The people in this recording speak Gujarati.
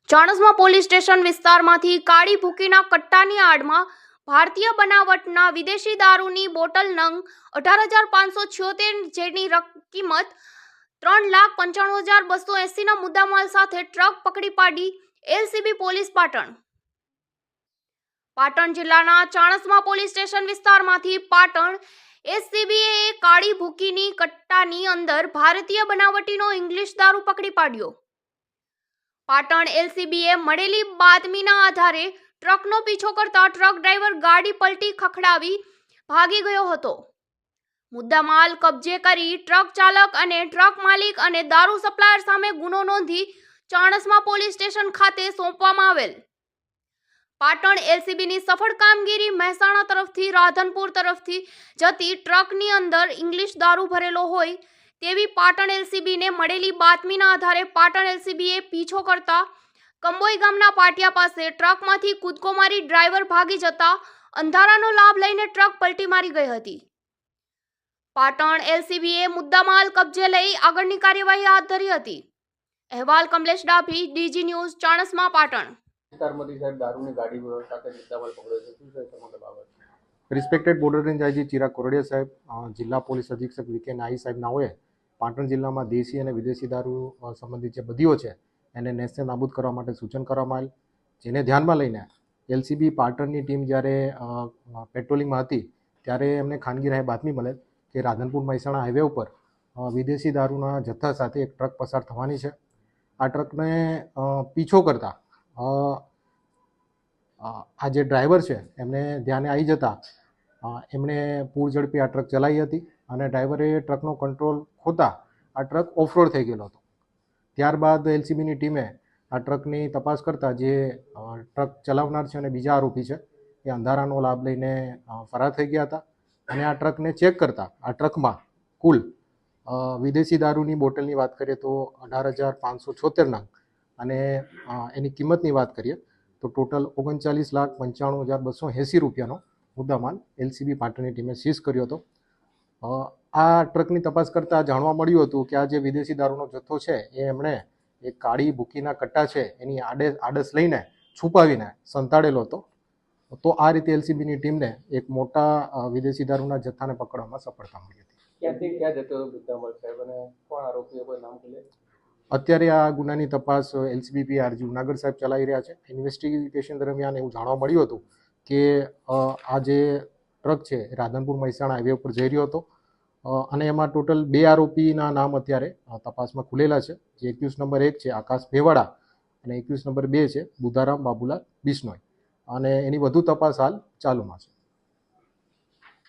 ચાણસ્મા પોલીસ સ્ટેશન વિસ્તારમાંથી કાળી ભૂકીના કટ્ટાની આડમાં ભારતીય બનાવટના વિદેશી દારૂની બોટલ નંગ 18,576 જેની કિંમત 3,95,280 ના મુદ્દામાલ સાથે ટ્રક પકડી પાડી એલસીબી પોલીસ પાટણ જિલ્લાના ચાણસ્મા પોલીસ સ્ટેશન વિસ્તારમાંથી પાટણ એસસીબીએ કાળી ભૂકીની કટ્ટાની અંદર ભારતીય બનાવટીનો ઇંગ્લિશ દારૂ પકડી પાડ્યો. પાટણ એલસીબીએ મળેલી બાતમીના આધારે ટ્રકનો પીછો કરતા ટ્રક ડ્રાઈવર ગાડી પલટી ખખડાવી ભાગી ગયો હતો. મુદ્દામાલ કબજે કરી ટ્રક ચાલક અને ટ્રક માલિક અને દારૂ સપ્લાયર સામે ગુનો નોંધી ચાણસ્મા પોલીસ સ્ટેશન ખાતે સોંપવામાં આવેલ. પાટણ એલસીબીની સફળ કામગીરી મહેસાણા તરફથી રાધનપુર તરફથી જતી ટ્રકની અંદર ઇંગ્લિશ દારૂ ભરેલો હોય તેવી પાટણ એલસીબીને મળેલી બાતમીના આધારે પાટણ એલસીબીએ પીછો કરતા કંબોઈ ગામના પાટિયા પાસે ટ્રકમાંથી કૂદકો મારી ડ્રાઈવર ભાગી જતા અંધારાનો લાભ લઈને ટ્રક પલટી મારી ગઈ હતી. પાટણ એલસીબીએ મુદ્દામાલ કબજે લઈ આગળની કાર્યવાહી હાથ ધરી હતી. અહેવાલ Kamlesh Dabhi, DG news, Chanasma, Patan. Respected border range IG Chirag Kordiya સાહેબ, જિલ્લા પોલીસ અધિક્ષક વીકે નાઈ સાહેબ નાઓએ પાટણ જિલ્લામાં દેશી અને વિદેશી દારૂ સંબંધિત જે બદીઓ છે એને નેસ્તે નાબૂદ કરવા માટે સૂચન કરવામાં આવેલ. જેને ધ્યાનમાં લઈને એલસીબી પાટણની ટીમ જ્યારે પેટ્રોલિંગમાં હતી ત્યારે એમને ખાનગી રાહે બાતમી મળે કે રાધનપુર મહેસાણા હાઈવે ઉપર વિદેશી દારૂના જથ્થા સાથે એક ટ્રક પસાર થવાની છે. આ ટ્રકને પીછો કરતા આ જે ડ્રાઈવર છે એમને ધ્યાને આવી જતા એમણે પૂર ઝડપી આ ટ્રક ચલાવી હતી અને ડ્રાઈવરે ટ્રકનો કંટ્રોલ ખોતા આ ટ્રક ઓફરોડ થઈ ગયેલો હતો. ત્યારબાદ એલસીબીની ટીમે આ ટ્રકની તપાસ કરતા જે ટ્રક ચલાવનાર છે અને બીજા આરોપી છે એ અંધારાનો લાભ લઈને ફરાર થઈ ગયા હતા. અને આ ટ્રકને ચેક કરતા આ ટ્રકમાં કુલ વિદેશી દારૂની બોટલની વાત કરીએ તો 18,576 નંગ અને એની કિંમતની વાત કરીએ તો ટોટલ 39,95,280 રૂપિયાનો મુદ્દામાલ એલસીબી પાટણની ટીમે સીઝ કર્યો હતો. આ ટ્રકની તપાસ કરતાં જાણવા મળ્યું હતું કે આ જે વિદેશી દારૂનો જથ્થો છે એ એમણે એક કાળી ભૂકીના કટ્ટા છે એની આડસ લઈને છુપાવીને સંતાડેલો હતો. તો આ રીતે એલસીબીની ટીમને એક મોટા વિદેશી દારૂના જથ્થાને પકડવામાં સફળતા મળી હતી. ક્યાંથી ક્યાં જતો મુદ્દામાલ સાહેબ અને કોણ આરોપીઓ કોઈ નામ ખુલે? અત્યારે આ ગુનાની તપાસ એલસીબી પીઆર જુનાગઢ સાહેબ ચલાવી રહ્યા છે. ઇન્વેસ્ટિગેશન દરમિયાન એવું જાણવા મળ્યું હતું કે આ જે ટ્રક છે રાધનપુર મહેસાણા હાઈવે ઉપર જઈ રહ્યો હતો અને એમાં ટોટલ 2 આરોપીના નામ અત્યારે તપાસમાં ખુલેલા છે. જે 21 નંબર 1 છે આકાશ ભેવાડા અને 21 નંબર 2 છે બુધારામ બાબુલાલ બિશ્નોઈ અને એની વધુ તપાસ હાલ ચાલુમાં છે.